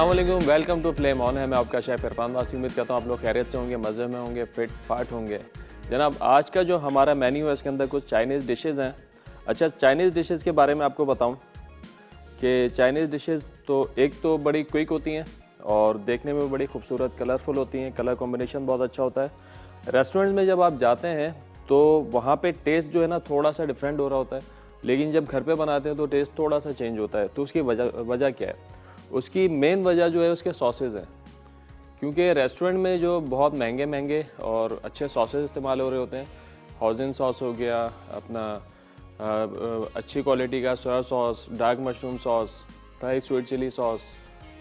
अस्सलाम वालेकुम, welcome to flame on है। मैं आपका शेफ़ इरफान वासी। उम्मीद करता हूँ आप लोग खैरियत से होंगे, मज़े में होंगे, फिट फाट होंगे। जनाब, आज का जो हमारा मेन्यू है इसके अंदर कुछ चाइनीज़ डिशेज़ हैं। अच्छा, चाइनीज़ डिशेज़ के बारे में आपको बताऊँ कि चाइनीज़ डिशेज़ तो एक तो बड़ी क्विक होती हैं और देखने में बड़ी खूबसूरत कलरफुल होती हैं। कलर कॉम्बिनेशन बहुत अच्छा होता है। रेस्टोरेंट्स में जब आप जाते हैं तो वहाँ पे टेस्ट जो है ना थोड़ा सा डिफरेंट हो रहा होता है, लेकिन जब घर पे बनाते हैं तो टेस्ट थोड़ा सा चेंज होता है। तो उसकी वजह क्या है? उसकी मेन वजह जो है उसके सॉसेज हैं, क्योंकि रेस्टोरेंट में जो बहुत महंगे महंगे और अच्छे सॉसेज इस्तेमाल हो रहे होते हैं। हॉजिन सॉस हो गया, अपना अच्छी क्वालिटी का soya sauce, dark mushroom sauce, Thai sweet chilli sauce,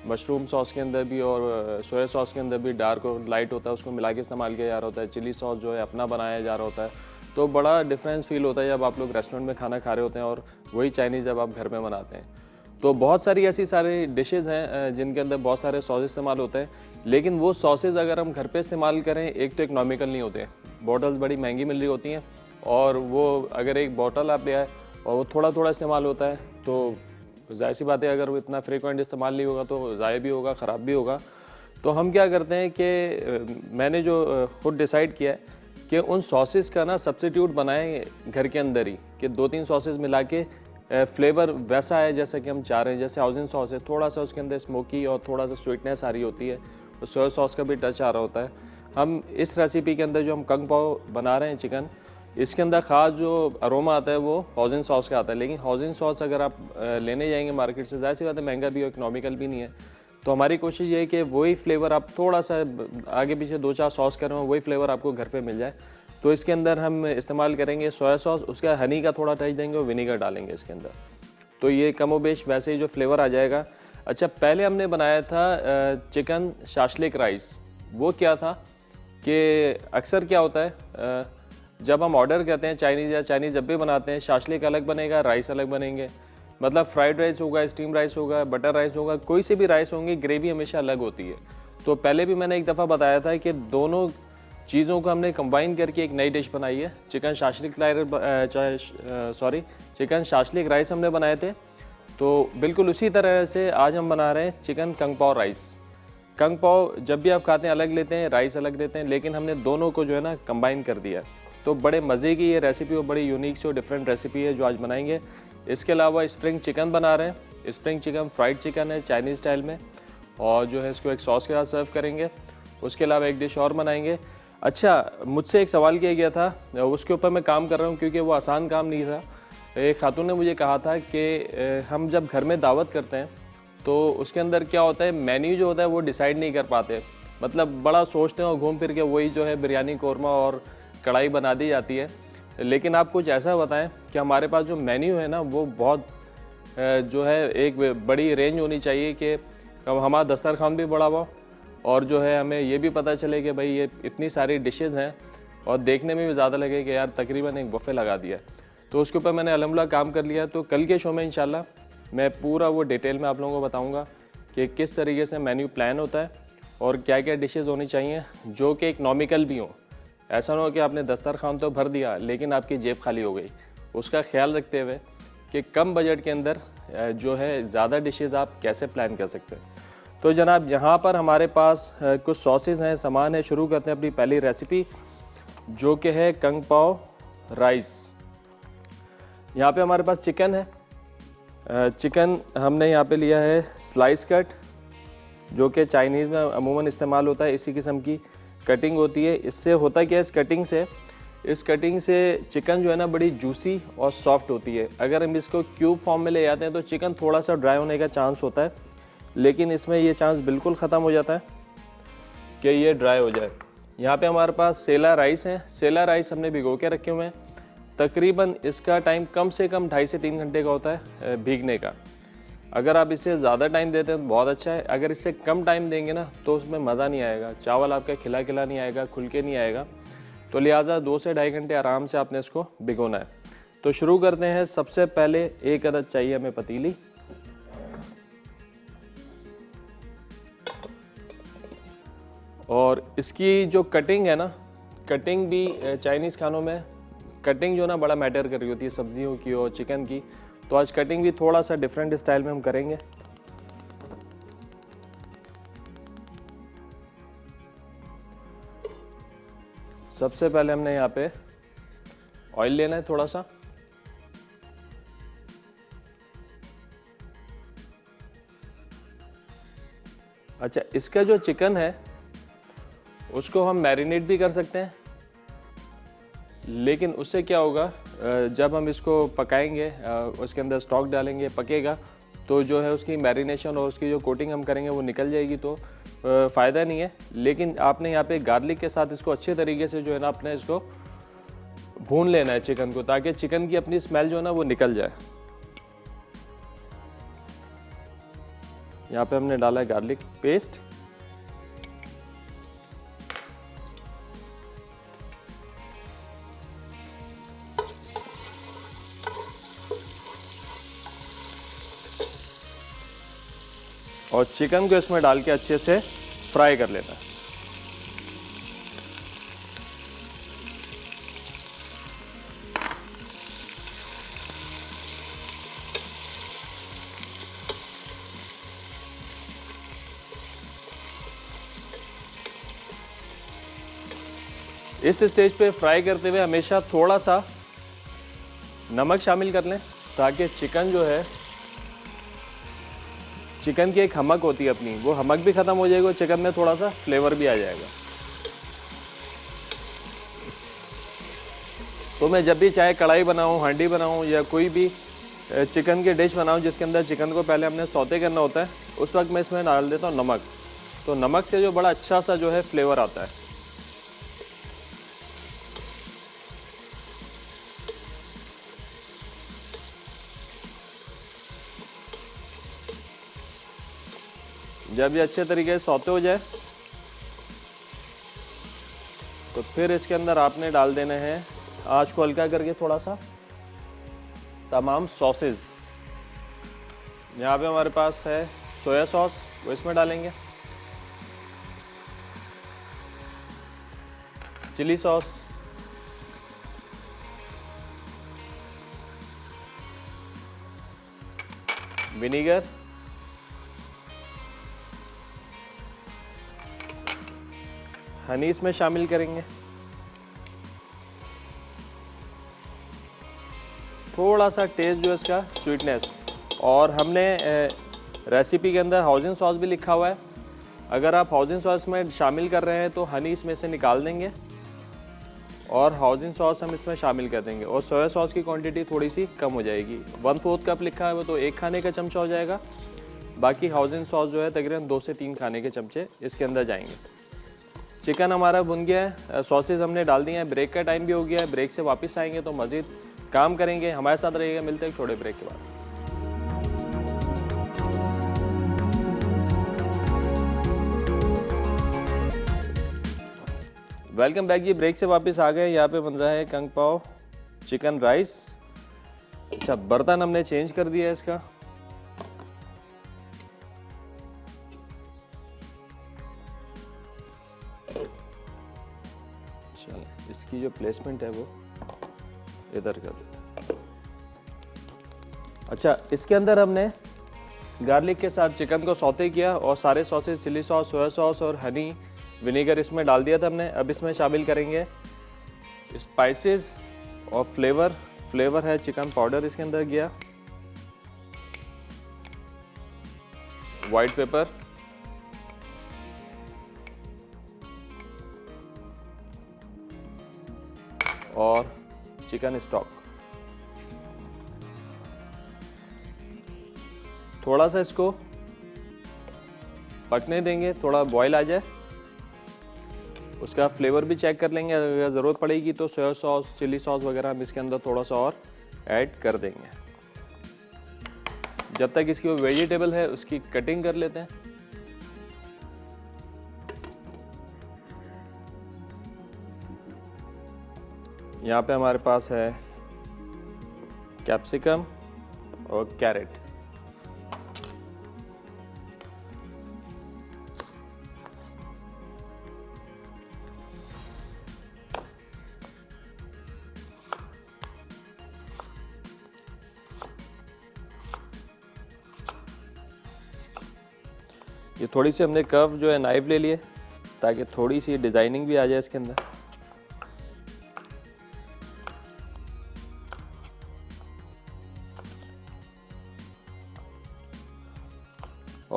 mushroom sauce के अंदर भी और सोया सॉस के अंदर भी डार्क और लाइट होता है, उसको मिला के इस्तेमाल किया जा रहा होता है। चिली सॉस जो है अपना बनाया जा रहा होता है। तो बड़ा डिफरेंस फील होता है जब आप लोग रेस्टोरेंट में खाना खा रहे होते हैं और वही चाइनीज़ जब आप घर में बनाते हैं। तो बहुत सारी ऐसी सारी डिशेज़ हैं जिनके अंदर बहुत सारे सॉस इस्तेमाल होते हैं, लेकिन वो सॉसेज अगर हम घर पे इस्तेमाल करें, एक तो इकोनॉमिकल नहीं होते हैं, बॉटल्स बड़ी महंगी मिल रही होती हैं, और वो अगर एक बॉटल आप ले आए और वो थोड़ा थोड़ा इस्तेमाल होता है तो जाहिर सी बात है अगर वो इतना फ्रीक्वेंट इस्तेमाल नहीं होगा तो ज़ाया भी होगा, ख़राब भी होगा। तो हम क्या करते हैं कि मैंने जो खुद डिसाइड किया है कि उन सॉसेस का ना सब्स्टिट्यूट बनाएं घर के अंदर ही, कि 2-3 सॉसेस मिला के फ्लेवर वैसा है जैसा कि हम चाह रहे हैं। जैसे हाउजिन सॉस है, थोड़ा सा उसके अंदर स्मोकी और थोड़ा सा स्वीटनेस आ रही होती है, तो सोया सॉस का भी टच आ रहा होता है। हम इस रेसिपी के अंदर जो हम कंग पाओ बना रहे हैं चिकन, इसके अंदर ख़ास जो अरोमा आता है वो हाउजिन सॉस का आता है। लेकिन हाउजिन सॉस अगर आप लेने जाएंगे मार्केट से, ज़ाहिर सी बात है महंगा भी और इकोनॉमिकल भी नहीं है। तो हमारी कोशिश ये है कि वही फ्लेवर आप थोड़ा सा आगे पीछे 2-4 सॉस करें, वही फ्लेवर आपको घर पे मिल जाए। तो इसके अंदर हम इस्तेमाल करेंगे सोया सॉस, उसका हनी का थोड़ा टच देंगे और विनीगर डालेंगे इसके अंदर, तो ये कमोबेश वैसे ही जो फ्लेवर आ जाएगा। अच्छा, पहले हमने बनाया था चिकन शाशलिक राइस। वो क्या था कि अक्सर क्या होता है जब हम ऑर्डर करते हैं चाइनीज़ या चाइनीज़ जब भी बनाते हैं, शाशलिक अलग बनेगा, राइस अलग बनेंगे। मतलब फ्राइड राइस होगा, स्टीम राइस होगा, बटर राइस होगा, कोई से भी राइस होंगे, ग्रेवी हमेशा अलग होती है। तो पहले भी मैंने एक दफ़ा बताया था कि दोनों चीज़ों को हमने कंबाइन करके एक नई डिश बनाई है। चिकन शाशलिक राइस हमने बनाए थे। तो बिल्कुल उसी तरह से आज हम बना रहे हैं चिकन कंग पाओ राइस। कंग पाओ जब भी आप खाते हैं अलग लेते हैं, राइस अलग लेते हैं, लेकिन हमने दोनों को जो है ना कंबाइन कर दिया। तो बड़े मज़े की ये रेसिपी और बड़ी यूनिक सी और डिफरेंट रेसिपी है जो आज बनाएंगे। इसके अलावा स्प्रिंग चिकन बना रहे हैं। स्प्रिंग चिकन फ्राइड चिकन है चाइनीज़ स्टाइल में, और जो है इसको एक सॉस के साथ सर्व करेंगे। उसके अलावा एक डिश और बनाएंगे। अच्छा, मुझसे एक सवाल किया गया था, उसके ऊपर मैं काम कर रहा हूँ क्योंकि वो आसान काम नहीं था। एक खातून ने मुझे कहा था कि हम जब घर में दावत करते हैं तो उसके अंदर क्या होता है, मेन्यू जो होता है वो डिसाइड नहीं कर पाते। मतलब बड़ा सोचते हैं और घूम फिर के वही जो है बिरयानी कौरमा और कढ़ाई बना दी जाती है। लेकिन आप कुछ ऐसा बताएं कि हमारे पास जो मेन्यू है ना वो बहुत जो है एक बड़ी रेंज होनी चाहिए कि हमारा दस्तरखान भी बड़ा हुआ और जो है हमें ये भी पता चले कि भाई ये इतनी सारी डिशेज़ हैं और देखने में भी ज़्यादा लगे कि यार तकरीबन एक बफ़े लगा दिया। तो उसके ऊपर मैंने अल्हम्दुलिल्लाह काम कर लिया। तो कल के शो में इंशाल्लाह मैं पूरा वो डिटेल में आप लोगों को बताऊंगा कि किस तरीके से मेन्यू प्लान होता है और क्या क्या डिशेज़ होनी चाहिए जो कि इकनॉमिकल भी हों। ऐसा ना हो कि आपने दस्तरखान तो भर दिया लेकिन आपकी जेब खाली हो गई। उसका ख्याल रखते हुए कि कम बजट के अंदर जो है ज़्यादा डिशेज़ आप कैसे प्लान कर सकते हैं। तो जनाब, यहाँ पर हमारे पास कुछ सॉसेज हैं, सामान है। शुरू करते हैं अपनी पहली रेसिपी जो कि है कंग पाओ राइस। यहाँ पे हमारे पास चिकन है। चिकन हमने यहाँ पे लिया है स्लाइस कट, जो कि चाइनीज़ में अमूमन इस्तेमाल होता है। इसी किस्म की कटिंग होती है। इससे होता क्या है, इस कटिंग से चिकन जो है ना बड़ी जूसी और सॉफ्ट होती है। अगर हम इसको क्यूब फॉर्म में ले जाते हैं तो चिकन थोड़ा सा ड्राई होने का चांस होता है, लेकिन इसमें ये चांस बिल्कुल ख़त्म हो जाता है कि ये ड्राई हो जाए। यहाँ पे हमारे पास सेला राइस है। सेला राइस हमने भिगो के रखे हुए हैं। तकरीबन इसका टाइम कम से कम 2.5 से 3 घंटे का होता है भीगने का। अगर आप इसे ज़्यादा टाइम देते हैं तो बहुत अच्छा है। अगर इससे कम टाइम देंगे ना तो उसमें मज़ा नहीं आएगा, चावल आपका खिला खिला नहीं आएगा, खुल के नहीं आएगा। तो लिहाजा 2 से 2.5 घंटे आराम से आपने इसको भिगोना है। तो शुरू करते हैं। सबसे पहले एक अदद चाहिए हमें पतीली, और इसकी जो कटिंग है ना, कटिंग भी चाइनीज़ खानों में कटिंग जो ना बड़ा मैटर कर रही होती है, सब्जियों की और चिकन की। तो आज कटिंग भी थोड़ा सा डिफरेंट स्टाइल में हम करेंगे। सबसे पहले हमने यहाँ पे ऑयल लेना है थोड़ा सा। अच्छा, इसका जो चिकन है उसको हम मैरिनेट भी कर सकते हैं, लेकिन उससे क्या होगा, जब हम इसको पकाएंगे, उसके अंदर स्टॉक डालेंगे, पकेगा तो जो है उसकी मैरिनेशन और उसकी जो कोटिंग हम करेंगे वो निकल जाएगी, तो फ़ायदा नहीं है। लेकिन आपने यहाँ पे गार्लिक के साथ इसको अच्छे तरीके से जो है ना आपने इसको भून लेना है चिकन को, ताकि चिकन की अपनी स्मेल जो है ना वो निकल जाए। यहाँ पे हमने डाला है गार्लिक पेस्ट। और चिकन को इसमें डाल के अच्छे से फ्राई कर लेना है। इस स्टेज पे फ्राई करते हुए हमेशा थोड़ा सा नमक शामिल कर लें, ताकि चिकन जो है, चिकन की एक हमक होती है अपनी, वो हमक भी ख़त्म हो जाएगी और चिकन में थोड़ा सा फ्लेवर भी आ जाएगा। तो मैं जब भी चाहे कढ़ाई बनाऊं, हांडी बनाऊं या कोई भी चिकन की डिश बनाऊं जिसके अंदर चिकन को पहले हमने सौते करना होता है, उस वक्त मैं इसमें डाल देता हूं नमक। तो नमक से जो बड़ा अच्छा सा जो है फ्लेवर आता है। जब ये अच्छे तरीके से सौते हो जाए तो फिर इसके अंदर आपने डाल देने हैं, आँच को हल्का करके थोड़ा सा, तमाम सॉसेज। यहाँ पे हमारे पास है सोया सॉस, वो इसमें डालेंगे, चिली सॉस, विनीगर, हनी इसमें शामिल करेंगे, थोड़ा सा टेस्ट जो है इसका स्वीटनेस। और हमने रेसिपी के अंदर हाउजिंग सॉस भी लिखा हुआ है, अगर आप हाउजिंग सॉस में शामिल कर रहे हैं तो हनी इसमें से निकाल देंगे और हाउजिंग सॉस हम इसमें शामिल कर देंगे। और सोया सॉस की क्वांटिटी थोड़ी सी कम हो जाएगी, 1/4 कप लिखा है वो, तो 1 खाने का चमचा हो जाएगा। बाकी हाउजिंग सॉस जो है तकरीबन 2 से 3 खाने के चमचे इसके अंदर जाएंगे। चिकन हमारा भुन गया है, सॉसेज हमने डाल दिए हैं, ब्रेक का टाइम भी हो गया है। ब्रेक से वापस आएंगे तो मज़ीद काम करेंगे, हमारे साथ रहिएगा। मिलते हैं एक छोटे ब्रेक के बाद। वेलकम बैक जी, ब्रेक से वापस आ गए। यहाँ पे बन रहा है कंग पाव चिकन राइस। अच्छा, बर्तन हमने चेंज कर दिया है इसका। इसकी जो प्लेसमेंट है वो इधर कर देते हैं। अच्छा, इसके अंदर हमने गार्लिक के साथ चिकन को सौते किया और सारे sauces, chilli sauce, soya sauce और हनी विनेगर इसमें डाल दिया था हमने। अब इसमें शामिल करेंगे स्पाइसेस और फ्लेवर है चिकन पाउडर इसके अंदर गया, वाइट पेपर, और चिकन स्टॉक। थोड़ा सा इसको पकने देंगे, थोड़ा बॉईल आ जाए, उसका फ्लेवर भी चेक कर लेंगे। अगर ज़रूरत पड़ेगी तो सोया सॉस, चिली सॉस वगैरह हम इसके अंदर थोड़ा सा और ऐड कर देंगे। जब तक इसकी वो वेजिटेबल है उसकी कटिंग कर लेते हैं। यहाँ पे हमारे पास है कैप्सिकम और कैरेट। ये थोड़ी सी हमने कर्व जो है नाइफ ले लिए ताकि थोड़ी सी डिज़ाइनिंग भी आ जाए इसके अंदर।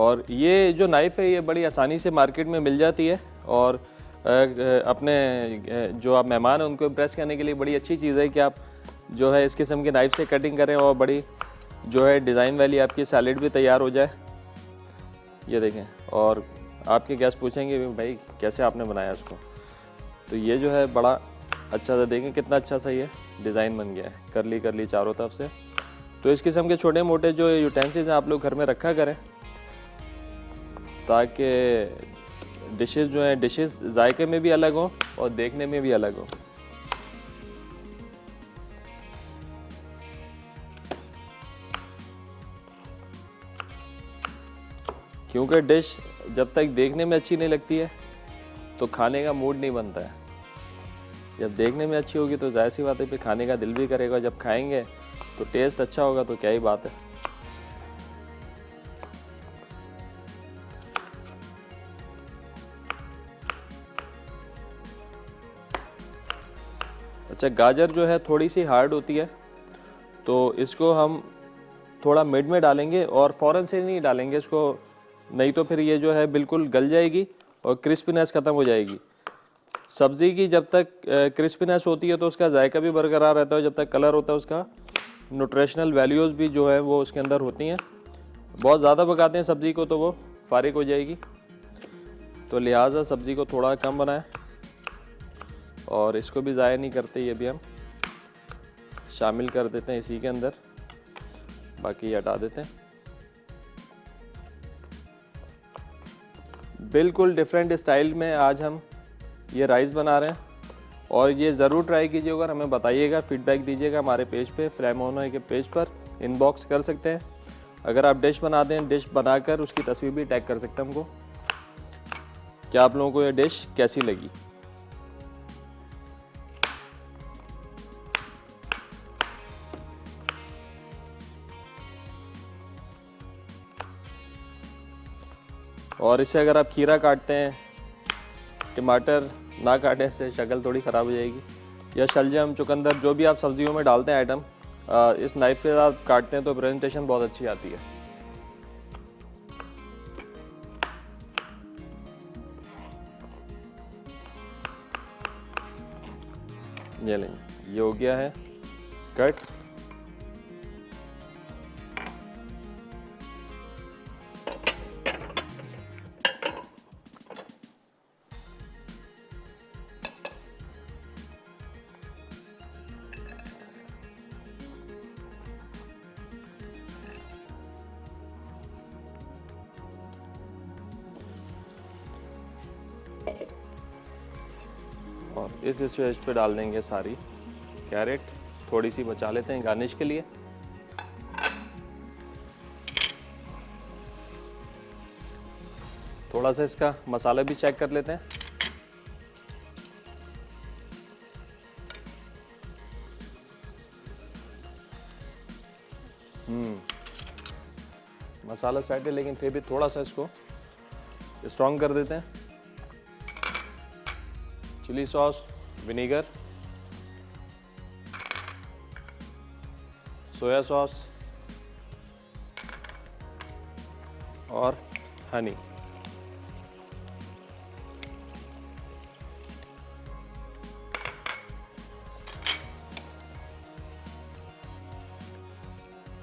और ये जो नाइफ़ है ये बड़ी आसानी से मार्केट में मिल जाती है और अपने जो आप मेहमान हैं उनको इम्प्रेस करने के लिए बड़ी अच्छी चीज़ है कि आप जो है इस किस्म की नाइफ़ से कटिंग करें और बड़ी जो है डिज़ाइन वाली आपकी सैलेड भी तैयार हो जाए। ये देखें, और आपके गेस्ट पूछेंगे भाई कैसे आपने बनाया इसको, तो ये जो है बड़ा अच्छा सा देखें कितना अच्छा सा ये डिज़ाइन बन गया है, करली करली चारों तरफ से। तो इस किस्म के छोटे मोटे जो यूटेंसिल्स हैं आप लोग घर में रखा करें ताकि डिशेस जो हैं डिशेस जायके में भी अलग हों और देखने में भी अलग हो। क्योंकि डिश जब तक देखने में अच्छी नहीं लगती है तो खाने का मूड नहीं बनता है। जब देखने में अच्छी होगी तो जाहिर सी बात है फिर खाने का दिल भी करेगा, जब खाएंगे तो टेस्ट अच्छा होगा तो क्या ही बात है। अच्छा, गाजर जो है थोड़ी सी हार्ड होती है तो इसको हम थोड़ा मिड में डालेंगे और फ़ौरन से नहीं डालेंगे इसको, नहीं तो फिर ये जो है बिल्कुल गल जाएगी और क्रिस्पीनेस ख़त्म हो जाएगी। सब्ज़ी की जब तक क्रिस्पीनेस होती है तो उसका जायका भी बरकरार रहता है, जब तक कलर होता है उसका न्यूट्रिशनल वैल्यूज़ भी जो है वो उसके अंदर होती हैं। बहुत ज़्यादा पकाते हैं सब्ज़ी को तो वो फारिग हो जाएगी, तो लिहाजा सब्ज़ी को थोड़ा कम बनाएं और इसको भी ज़ाया नहीं करते, ये भी हम शामिल कर देते हैं इसी के अंदर, बाकी हटा देते हैं। बिल्कुल डिफरेंट स्टाइल में आज हम ये राइस बना रहे हैं और ये ज़रूर ट्राई कीजिएगा और हमें बताइएगा, फीडबैक दीजिएगा हमारे पेज पे, फ्लेमोनो के पेज पर इनबॉक्स कर सकते हैं। अगर आप डिश बना दें, डिश बनाकर उसकी तस्वीर भी टैग कर सकते हैं हमको, क्या आप लोगों को ये डिश कैसी लगी। और इससे अगर आप खीरा काटते हैं, टमाटर ना काटने से शक्ल थोड़ी ख़राब हो जाएगी, या शलजम, चुकंदर, जो भी आप सब्जियों में डालते हैं आइटम, इस नाइफ से आप काटते हैं तो प्रेजेंटेशन बहुत अच्छी आती है। ये लेंगे, ये हो गया है कट। और इस स्टेज पे डाल देंगे सारी कैरेट, थोड़ी सी बचा लेते हैं गार्निश के लिए। थोड़ा सा इसका मसाला भी चेक कर लेते हैं। मसाला सेट है लेकिन फिर भी थोड़ा सा इसको स्ट्रॉन्ग कर देते हैं। Chilli sauce, vinegar, soya sauce और हनी।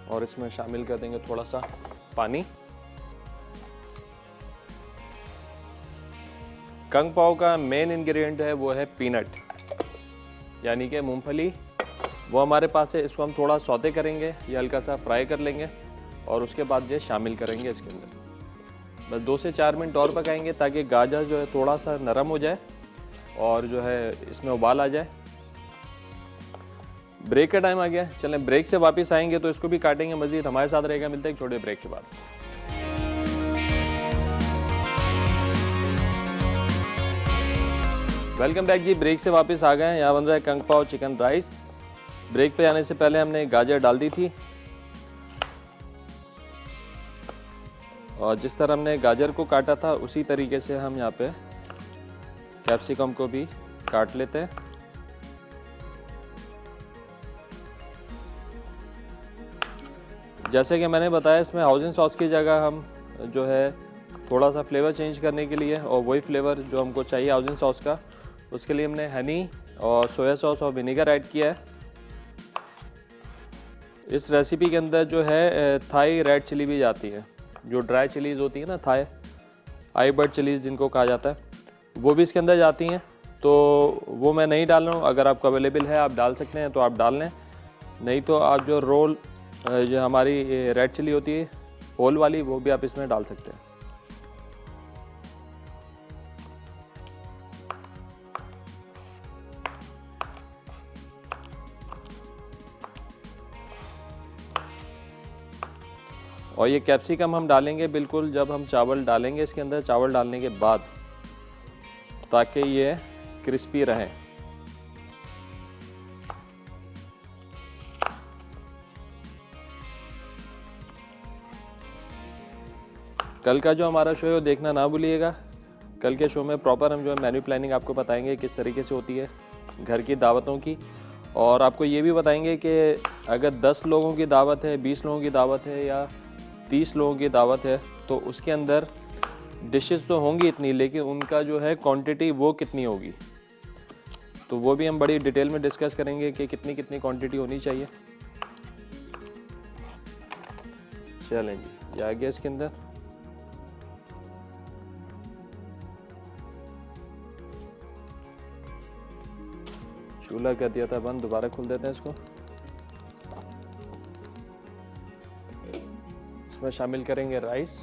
और इसमें शामिल कर देंगे थोड़ा सा पानी। कंग पाओ का मेन इंग्रेडिएंट है वो है पीनट, यानी कि मूंगफली। वो हमारे पास है, इसको हम थोड़ा सौते करेंगे, ये हल्का सा फ्राई कर लेंगे और उसके बाद ये शामिल करेंगे इसके अंदर। बस 2 से 4 मिनट और पकाएंगे ताकि गाजर जो है थोड़ा सा नरम हो जाए और जो है इसमें उबाल आ जाए। ब्रेक का टाइम आ गया, चलें ब्रेक से वापस आएंगे तो इसको भी काटेंगे मज़ीद। हमारे साथ रहेगा, मिलते हैं एक छोटे ब्रेक के बाद। वेलकम बैक जी, ब्रेक से वापस आ गए हैं। यहाँ बन रहा है कंग पाओ चिकन राइस। ब्रेक पे आने से पहले हमने गाजर डाल दी थी और जिस तरह हमने गाजर को काटा था उसी तरीके से हम यहाँ पे कैप्सिकम को भी काट लेते हैं। जैसे कि मैंने बताया इसमें हाउसिंग सॉस की जगह हम जो है थोड़ा सा फ्लेवर चेंज करने के लिए, और वही फ्लेवर जो हमको चाहिए हाउजिन सॉस का, उसके लिए हमने हनी और सोया सॉस और विनेगर ऐड किया है। इस रेसिपी के अंदर जो है थाई रेड चिली भी जाती है, जो ड्राई चिलीज़ होती है ना, थाई आई बर्ड चिलीज़ जिनको कहा जाता है, वो भी इसके अंदर जाती हैं। तो वो मैं नहीं डाल रहा हूँ, अगर आपको अवेलेबल है आप डाल सकते हैं तो आप डाल लें, नहीं तो आप जो जो हमारी रेड चिली होती है होल वाली, वो भी आप इसमें डाल सकते हैं। और ये कैप्सिकम हम डालेंगे बिल्कुल जब हम चावल डालेंगे इसके अंदर, चावल डालने के बाद, ताकि ये क्रिस्पी रहें। कल का जो हमारा शो है वो देखना ना भूलिएगा। कल के शो में प्रॉपर हम जो है मेन्यू प्लानिंग आपको बताएंगे किस तरीके से होती है घर की दावतों की, और आपको ये भी बताएंगे कि अगर 10 लोगों की दावत है, 20 लोगों की दावत है या 30 लोगों की दावत है, तो उसके अंदर डिशेस तो होंगी इतनी, लेकिन उनका जो है क्वांटिटी वो कितनी होगी, तो वो भी हम बड़ी डिटेल में डिस्कस करेंगे कि कितनी कितनी क्वांटिटी होनी चाहिए। चलें जी, ये आ गया इसके अंदर। चूल्हा कर दिया था बंद, दोबारा खोल देते हैं इसको। इसमें शामिल करेंगे राइस,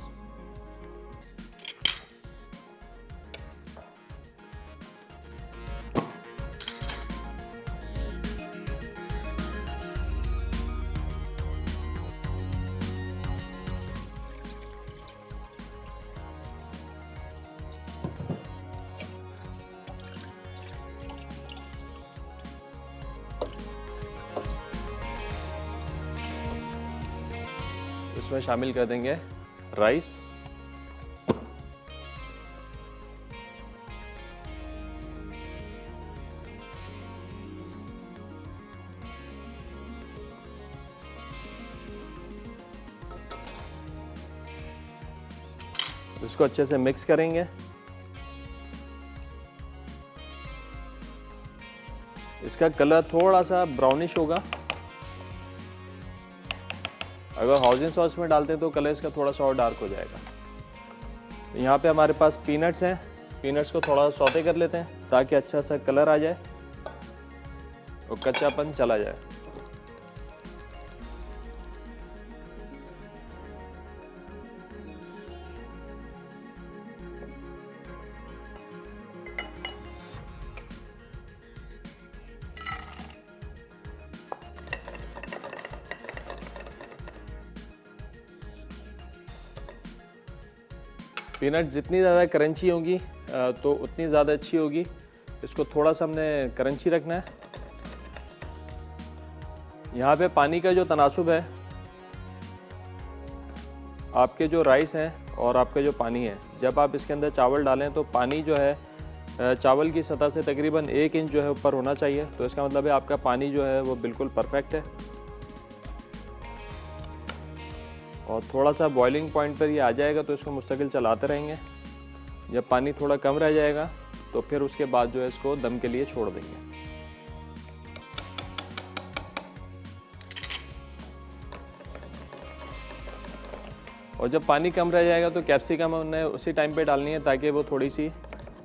इसमें शामिल कर देंगे राइस, इसको अच्छे से मिक्स करेंगे। इसका कलर थोड़ा सा ब्राउनिश होगा, अगर हाउजिन सॉस में डालते हैं तो कलर इसका थोड़ा सा और डार्क हो जाएगा। तो यहाँ पे हमारे पास पीनट्स हैं, पीनट्स को थोड़ा सौते कर लेते हैं ताकि अच्छा सा कलर आ जाए और कच्चापन चला जाए। पीनट जितनी ज़्यादा क्रंची होगी तो उतनी ज़्यादा अच्छी होगी। इसको थोड़ा सा हमने क्रंची रखना है। यहाँ पे पानी का जो तनासुब है, आपके जो राइस हैं और आपका जो पानी है, जब आप इसके अंदर चावल डालें तो पानी जो है चावल की सतह से तकरीबन 1 इंच जो है ऊपर होना चाहिए। तो इसका मतलब है आपका पानी जो है वो बिल्कुल परफेक्ट है। और थोड़ा सा बॉइलिंग पॉइंट पर ये आ जाएगा तो इसको मुस्तकिल चलाते रहेंगे। जब पानी थोड़ा कम रह जाएगा तो फिर उसके बाद जो है इसको दम के लिए छोड़ देंगे। और जब पानी कम रह जाएगा तो कैप्सिकम हमने उसी टाइम पे डालनी है ताकि वो थोड़ी सी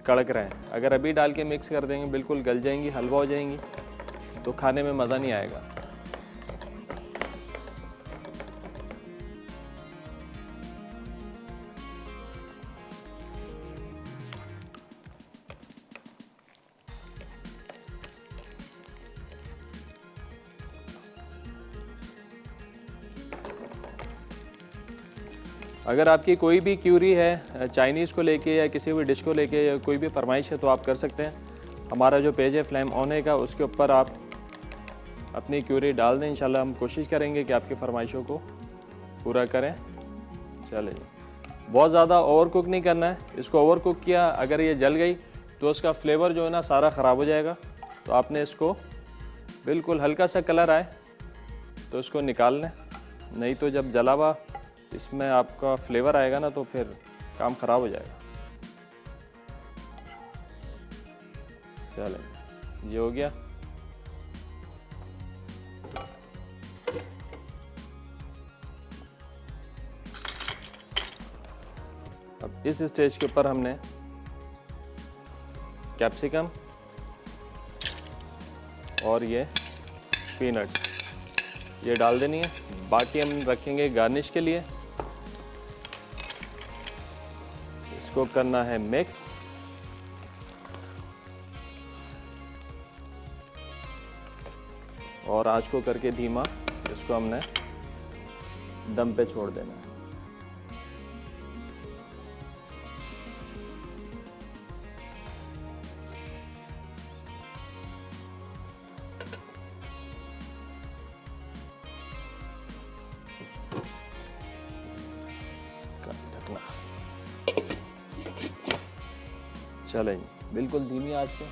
कड़क रहें। अगर अभी डाल के मिक्स कर देंगे बिल्कुल गल जाएंगी, हलवा हो जाएंगी, तो खाने में मज़ा नहीं आएगा। अगर आपकी कोई भी क्यूरी है चाइनीज़ को लेके या किसी भी डिश को लेके या कोई भी फरमाइश है तो आप कर सकते हैं। हमारा जो पेज है फ्लेम ऑन है का, उसके ऊपर आप अपनी क्यूरी डाल दें। इंशाल्लाह हम कोशिश करेंगे कि आपकी फरमाइशों को पूरा करें। चलिए, बहुत ज़्यादा ओवर कुक नहीं करना है। इसको ओवर कुक किया, अगर ये जल गई तो उसका फ्लेवर जो है ना सारा ख़राब हो जाएगा। तो आपने इसको बिल्कुल हल्का सा कलर आए तो इसको निकाल लें, नहीं तो जब जला हुआ इसमें आपका फ्लेवर आएगा ना तो फिर काम ख़राब हो जाएगा। चलें, ये हो गया। अब इस स्टेज के ऊपर हमने कैप्सिकम और ये पीनट्स ये डाल देनी है। बाकी हम रखेंगे गार्निश के लिए। इसको करना है मिक्स। और आंच को करके धीमा इसको हमने दम पे छोड़ देना है। ढकना, चलें बिल्कुल धीमी आंच पे।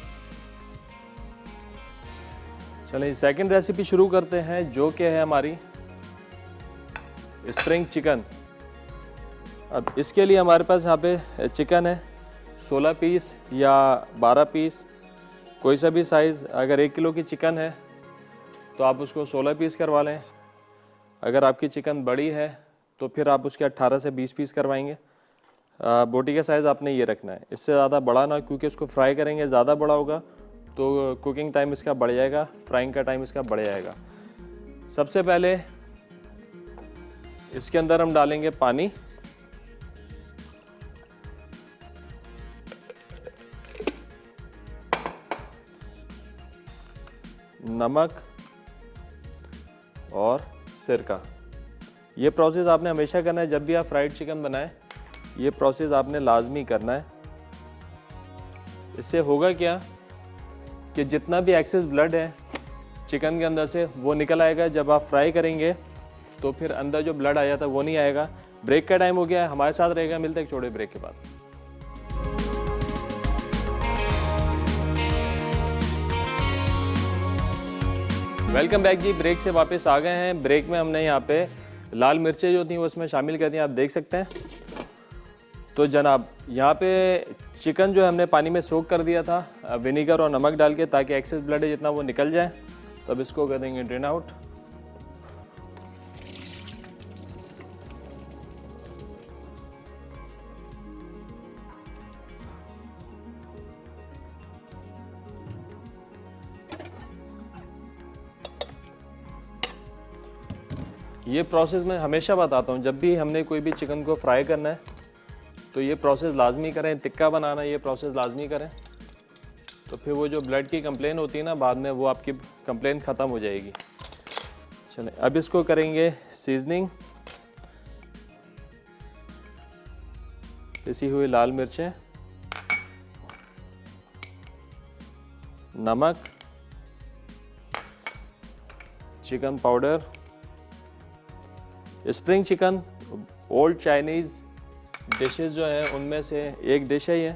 चलें सेकंड रेसिपी शुरू करते हैं, जो कि है हमारी स्प्रिंग चिकन। अब इसके लिए हमारे पास यहाँ पे चिकन है 16 पीस या 12 पीस, कोई सा भी साइज़। अगर 1 किलो की चिकन है तो आप उसको 16 पीस करवा लें। अगर आपकी चिकन बड़ी है तो फिर आप उसके 18 से 20 पीस करवाएंगे। बोटी का साइज़ आपने ये रखना है, इससे ज़्यादा बड़ा ना, क्योंकि इसको फ्राई करेंगे। ज़्यादा बड़ा होगा तो कुकिंग टाइम इसका बढ़ जाएगा, फ्राइंग का टाइम इसका बढ़ जाएगा। सबसे पहले इसके अंदर हम डालेंगे पानी, नमक और सिरका। ये प्रोसेस आपने हमेशा करना है, जब भी आप फ्राइड चिकन बनाएं ये प्रोसेस आपने लाजमी करना है। इससे होगा क्या कि जितना भी एक्सेस ब्लड है चिकन के अंदर से वो निकल आएगा। जब आप फ्राई करेंगे तो फिर अंदर जो ब्लड आ जाता है वो नहीं आएगा। ब्रेक का टाइम हो गया है, हमारे साथ रहेगा। मिलते हैं एक छोटे ब्रेक के बाद। वेलकम बैक जी। ब्रेक से वापस आ गए हैं। ब्रेक में हमने यहाँ पे लाल मिर्चें जो थी वो इसमें शामिल कर दी, आप देख सकते हैं। तो जनाब यहाँ पे चिकन जो है हमने पानी में सोक कर दिया था विनीगर और नमक डाल के, ताकि एक्सेस ब्लड है जितना वो निकल जाए। तो अब इसको कर देंगे ड्रेन आउट। ये प्रोसेस मैं हमेशा बताता हूँ, जब भी हमने कोई भी चिकन को फ्राई करना है तो ये प्रोसेस लाजमी करें। टिक्का बनाना ये प्रोसेस लाजमी करें, तो फिर वो जो ब्लड की कंप्लेन होती है ना बाद में, वो आपकी कंप्लेन ख़त्म हो जाएगी। चलें अब इसको करेंगे सीजनिंग। पिसी हुई लाल मिर्चें, नमक, chicken powder. Spring chicken old Chinese dishes जो हैं उनमें से एक डिश है ये।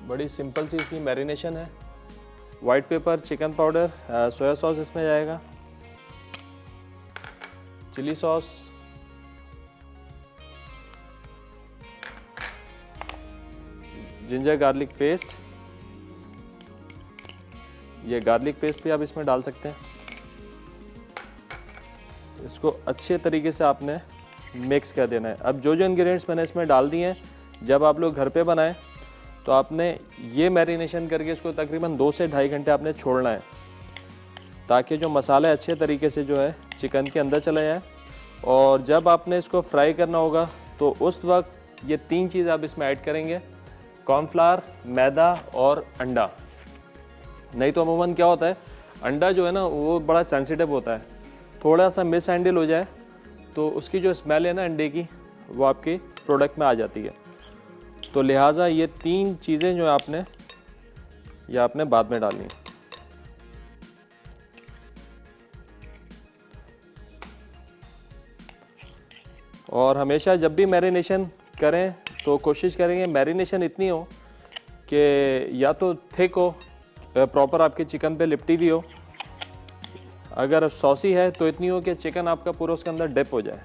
बड़ी सिंपल सी इसकी मैरिनेशन है। White pepper, chicken powder, soya sauce इसमें जाएगा, chilli sauce, ginger garlic paste. ये गार्लिक पेस्ट भी आप इसमें डाल सकते हैं। इसको अच्छे तरीके से आपने मिक्स कर देना है। अब जो जो इंग्रेडिएंट्स मैंने इसमें डाल दिए हैं, जब आप लोग घर पे बनाएं तो आपने ये मैरिनेशन करके इसको तकरीबन 2 से 2.5 घंटे आपने छोड़ना है, ताकि जो मसाले अच्छे तरीके से जो है चिकन के अंदर चले जाए। और जब आपने इसको फ्राई करना होगा तो उस वक्त ये 3 चीज़ आप इसमें ऐड करेंगे, कॉर्नफ्लावर, मैदा और अंडा। नहीं तो अमूमन क्या होता है, अंडा जो है ना वो बड़ा सेंसिटिव होता है, थोड़ा सा मिस हैंडल हो जाए तो उसकी जो स्मेल है ना अंडे की, वो आपके प्रोडक्ट में आ जाती है। तो लिहाजा ये 3 चीज़ें जो आपने ये आपने बाद में डालनी है। और हमेशा जब भी मैरिनेशन करें तो कोशिश करेंगे मैरिनेशन इतनी हो कि या तो थिक हो, प्रॉपर आपके चिकन पे लिपटी भी हो, अगर सॉसी है तो इतनी हो कि चिकन आपका पूरा उसके अंदर डिप हो जाए।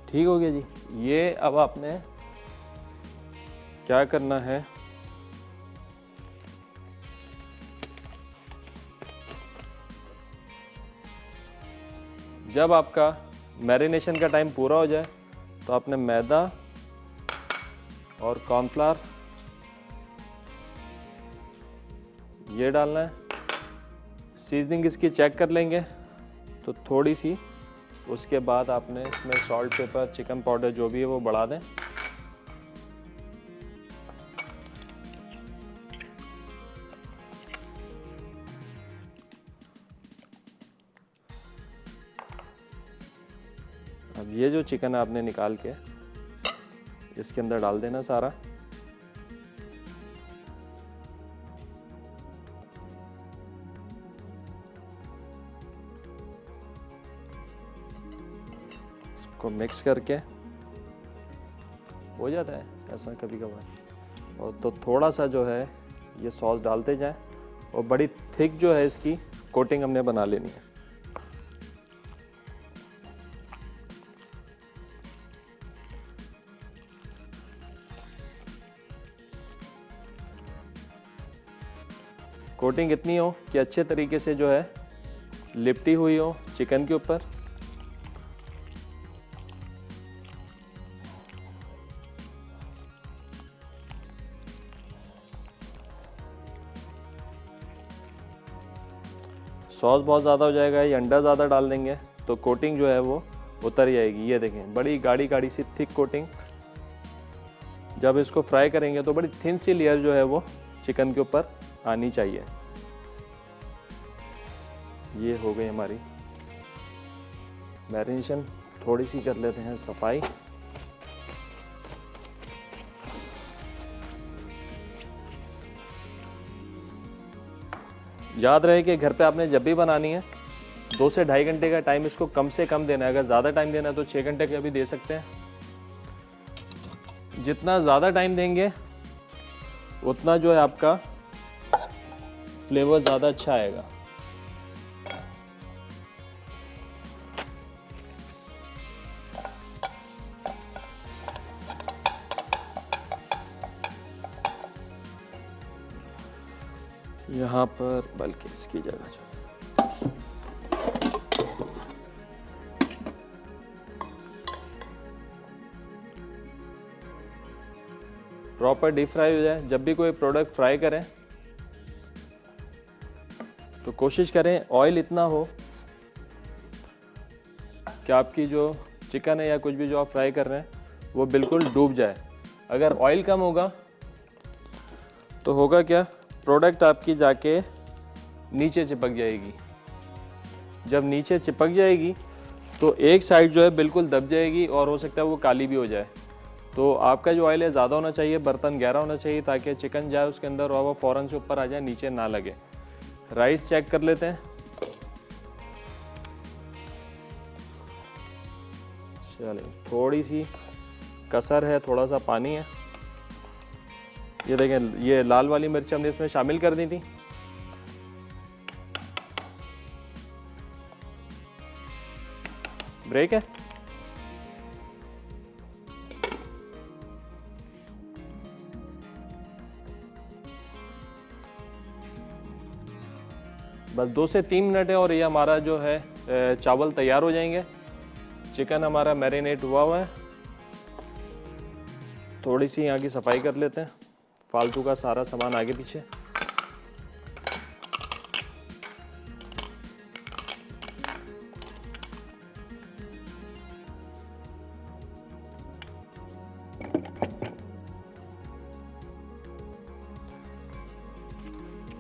ठीक हो गया जी। ये अब आपने क्या करना है, जब आपका मैरिनेशन का टाइम पूरा हो जाए तो आपने मैदा और कॉर्नफ्लावर ये डालना है। सीजनिंग इसकी चेक कर लेंगे तो थोड़ी सी, उसके बाद आपने इसमें सॉल्ट, पेपर, चिकन पाउडर जो भी है वो बढ़ा दें। अब ये जो चिकन आपने निकाल के इसके अंदर डाल देना सारा। इसको मिक्स करके, हो जाता है ऐसा कभी कभार, और तो थोड़ा सा जो है ये सॉस डालते जाएं और बड़ी थिक जो है इसकी कोटिंग हमने बना लेनी है। कोटिंग इतनी हो कि अच्छे तरीके से जो है लिपटी हुई हो चिकन के ऊपर। सॉस बहुत ज़्यादा हो जाएगा या अंडा ज़्यादा डाल देंगे तो कोटिंग जो है वो उतर जाएगी। ये देखें बड़ी गाढ़ी गाढ़ी सी थिक कोटिंग। जब इसको फ्राई करेंगे तो बड़ी थिन सी लेयर जो है वो चिकन के ऊपर आनी चाहिए। ये हो गई हमारी मैरिनेशन। थोड़ी सी कर लेते हैं सफाई। याद रहे कि घर पे आपने जब भी बनानी है 2 से 2.5 घंटे का टाइम इसको कम से कम देना है। अगर ज़्यादा टाइम देना है तो 6 घंटे का भी दे सकते हैं। जितना ज़्यादा टाइम देंगे उतना जो है आपका फ्लेवर ज़्यादा अच्छा आएगा। यहाँ पर बल्कि इसकी जगह जो प्रॉपर डीप फ्राई हो जाए। जब भी कोई प्रोडक्ट फ्राई करें तो कोशिश करें ऑयल इतना हो कि आपकी जो चिकन है या कुछ भी जो आप फ्राई कर रहे हैं वो बिल्कुल डूब जाए। अगर ऑयल कम होगा तो होगा क्या, प्रोडक्ट आपकी जाके नीचे चिपक जाएगी। जब नीचे चिपक जाएगी तो एक साइड जो है बिल्कुल दब जाएगी और हो सकता है वो काली भी हो जाए। तो आपका जो ऑयल है ज़्यादा होना चाहिए, बर्तन गहरा होना चाहिए ताकि चिकन जाए उसके अंदर और वो फ़ौरन से ऊपर आ जाए, नीचे ना लगे। राइस चेक कर लेते हैं। चलिए, थोड़ी सी कसर है, थोड़ा सा पानी है। ये देखें, ये लाल वाली मिर्च हमने इसमें शामिल कर दी थी। ब्रेक है। बस 2 से 3 मिनट है और ये हमारा जो है चावल तैयार हो जाएंगे। चिकन हमारा मैरिनेट हुआ है। थोड़ी सी यहाँ की सफाई कर लेते हैं, फालतू का सारा सामान आगे पीछे।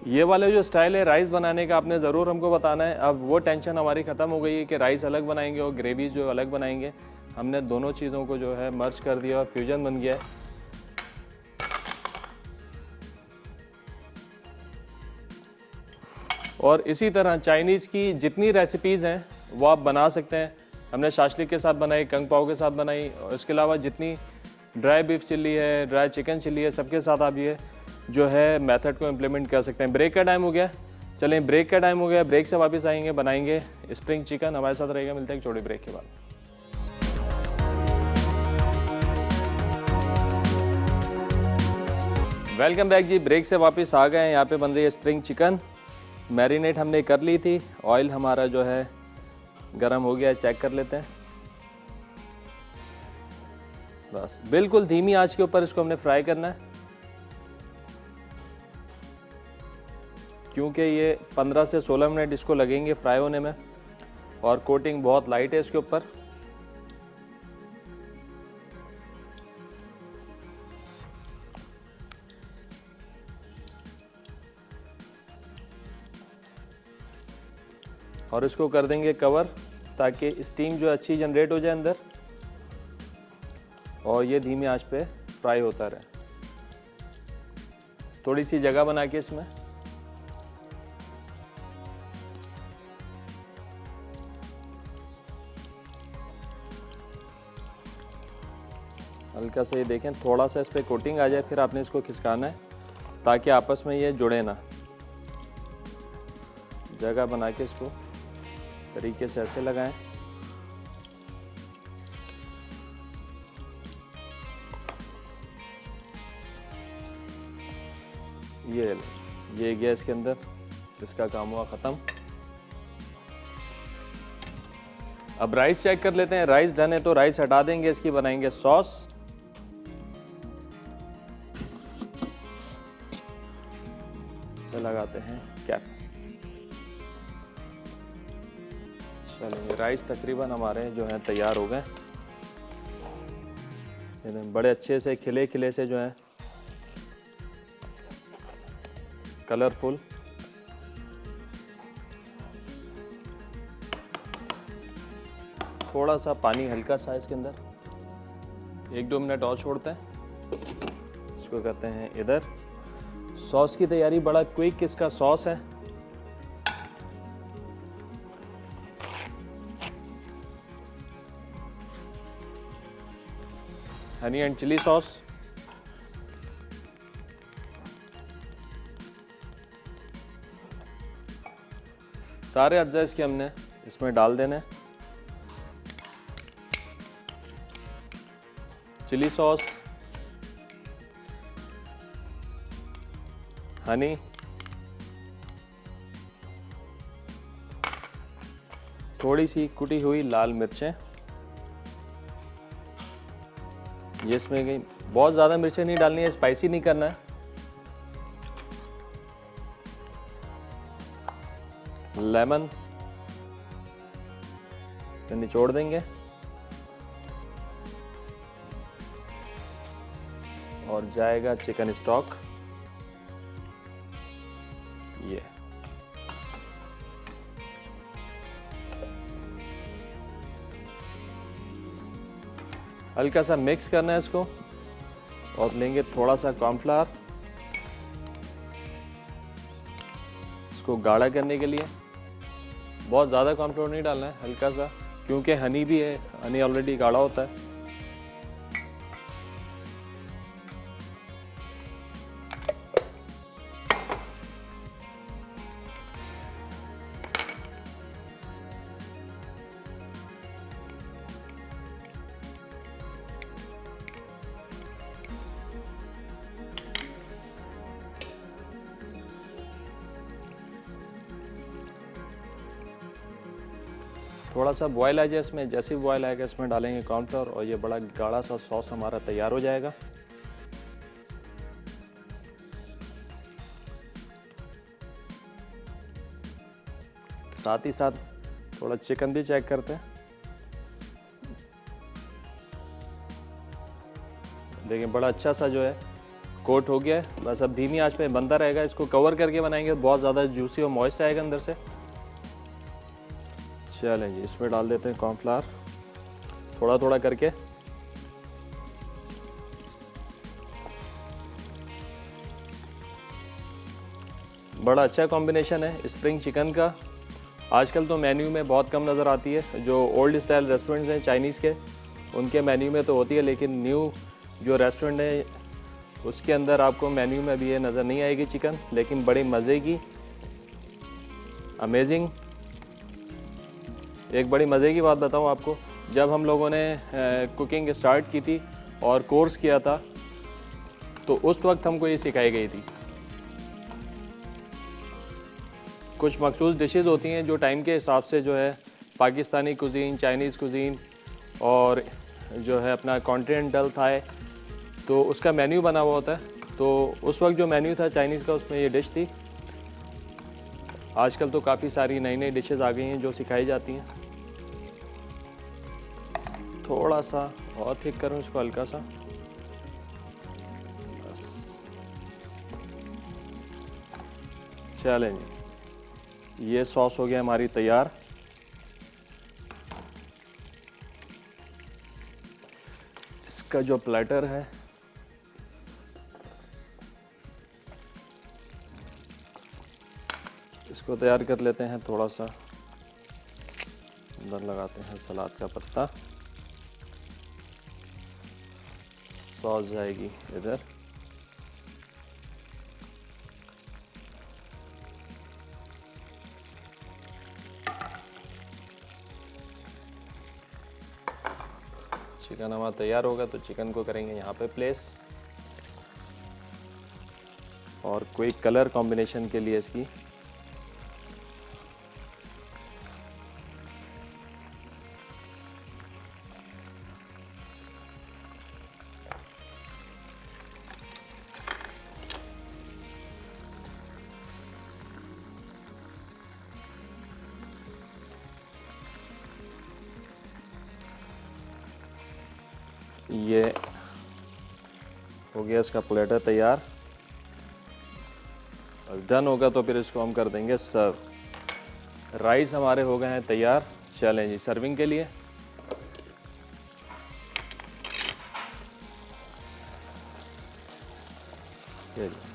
ये वाले जो स्टाइल है राइस बनाने का, आपने ज़रूर हमको बताना है। अब वो टेंशन हमारी ख़त्म हो गई है कि राइस अलग बनाएंगे और ग्रेवी जो अलग बनाएंगे। हमने दोनों चीज़ों को जो है मर्ज कर दिया और फ्यूजन बन गया है। और इसी तरह चाइनीज़ की जितनी रेसिपीज़ हैं वो आप बना सकते हैं। हमने शाशलिक के साथ बनाई, कंग पाओ के साथ बनाई, और इसके अलावा जितनी ड्राई बीफ चिल्ली है, ड्राई चिकन चिल्ली है, सबके साथ आप ये जो है मेथड को इम्प्लीमेंट कर सकते हैं। ब्रेक का टाइम हो गया, चलें ब्रेक का टाइम हो गया, ब्रेक से वापस आएंगे, बनाएंगे स्प्रिंग चिकन। हमारे साथ रहेगा, मिलते हैं एक छोटे ब्रेक के बाद। वेलकम बैक जी, ब्रेक से वापस आ गए हैं। यहाँ पे बन रही है स्प्रिंग चिकन। मैरिनेट हमने कर ली थी, ऑयल हमारा जो है गरम हो गया है, चेक कर लेते हैं। बस बिल्कुल धीमी आंच के ऊपर इसको हमने फ्राई करना है, क्योंकि ये 15 से 16 मिनट इसको लगेंगे फ्राई होने में, और कोटिंग बहुत लाइट है इसके ऊपर। और इसको कर देंगे कवर, ताकि स्टीम जो अच्छी जनरेट हो जाए अंदर, और ये धीमी आंच पे फ्राई होता रहे। थोड़ी सी जगह बना के इसमें हल्का सा ये देखें, थोड़ा सा इस पर कोटिंग आ जाए, फिर आपने इसको खिसकाना है ताकि आपस में ये जुड़े ना। जगह बना के इसको तरीके से ऐसे लगाएं। ये गया इसके अंदर, इसका काम हुआ ख़त्म। अब राइस चेक कर लेते हैं। राइस डन है तो राइस हटा देंगे, इसकी बनाएंगे सॉस। लगाते हैं कैप। चलिए, राइस तकरीबन हमारे जो है तैयार हो गए। बड़े अच्छे से खिले खिले से जो है, कलरफुल। थोड़ा सा पानी हल्का सा इसके अंदर, 1-2 मिनट और छोड़ते हैं। इसको करते हैं इधर। सॉस की तैयारी बड़ा क्विक इसका सॉस है। हनी एंड चिली सॉस, सारे अज्जा इसके हमने इसमें डाल देने हैं। चिली सॉस, हनी, थोड़ी सी कुटी हुई लाल मिर्चें। ये इसमें गई, बहुत ज़्यादा मिर्चें नहीं डालनी है, स्पाइसी नहीं करना है। लेमन इसमें निचोड़ देंगे, और जाएगा चिकन स्टॉक। ये हल्का सा मिक्स करना है इसको, और लेंगे थोड़ा सा कॉर्नफ्लावर इसको गाढ़ा करने के लिए। बहुत ज़्यादा कॉर्नफ्लावर नहीं डालना है, हल्का सा, क्योंकि हनी भी है, हनी ऑलरेडी गाढ़ा होता है। थोड़ा सा बॉयल आ जाए इसमें, जैसे ही बॉयल आएगा इसमें डालेंगे कॉर्नफ्लोर, और ये बड़ा गाढ़ा सा सॉस हमारा तैयार हो जाएगा। साथ ही साथ थोड़ा चिकन भी चेक करते हैं। देखिए बड़ा अच्छा सा जो है कोट हो गया है। बस अब धीमी आंच पे बनता रहेगा। इसको कवर करके बनाएंगे, बहुत ज़्यादा जूसी और मॉइस्ट आएगा अंदर से। चलें जी, इसमें डाल देते हैं कॉर्नफ्लावर थोड़ा थोड़ा करके। बड़ा अच्छा कॉम्बिनेशन है स्प्रिंग चिकन का। आजकल तो मेन्यू में बहुत कम नज़र आती है। जो ओल्ड स्टाइल रेस्टोरेंट्स हैं चाइनीज़ के, उनके मेन्यू में तो होती है, लेकिन न्यू जो रेस्टोरेंट है उसके अंदर आपको मेन्यू में भी ये नज़र नहीं आएगी चिकन, लेकिन बड़ी मज़े की, अमेजिंग। एक बड़ी मज़े की बात बताऊं आपको, जब हम लोगों ने कुकिंग स्टार्ट की थी और कोर्स किया था तो उस वक्त हमको ये सिखाई गई थी। कुछ मखसूस डिशेस होती हैं जो टाइम के हिसाब से जो है पाकिस्तानी कुज़ीन, चाइनीज़ कुज़ीन और जो है अपना कॉन्टिनेंटल थाई, तो उसका मेन्यू बना हुआ होता है। तो उस वक्त जो मेन्यू था चाइनीज़ का, उसमें ये डिश थी। आजकल तो काफ़ी सारी नई नई डिशेस आ गई हैं जो सिखाई जाती हैं। थोड़ा सा और थिक करूँ इसको, हल्का सा, बस। चलें जी, ये सॉस हो गया हमारी तैयार। इसका जो प्लेटर है इसको तैयार कर लेते हैं। थोड़ा सा अंदर लगाते हैं सलाद का पत्ता, सॉस जाएगी इधर। चिकन हमारा तैयार होगा तो चिकन को करेंगे यहाँ पे प्लेस, और कोई कलर कॉम्बिनेशन के लिए इसकी ये हो गया इसका प्लेटर तैयार। बस डन होगा तो फिर इसको हम कर देंगे सर्व। राइस हमारे हो गए हैं तैयार। चलें जी सर्विंग के लिए।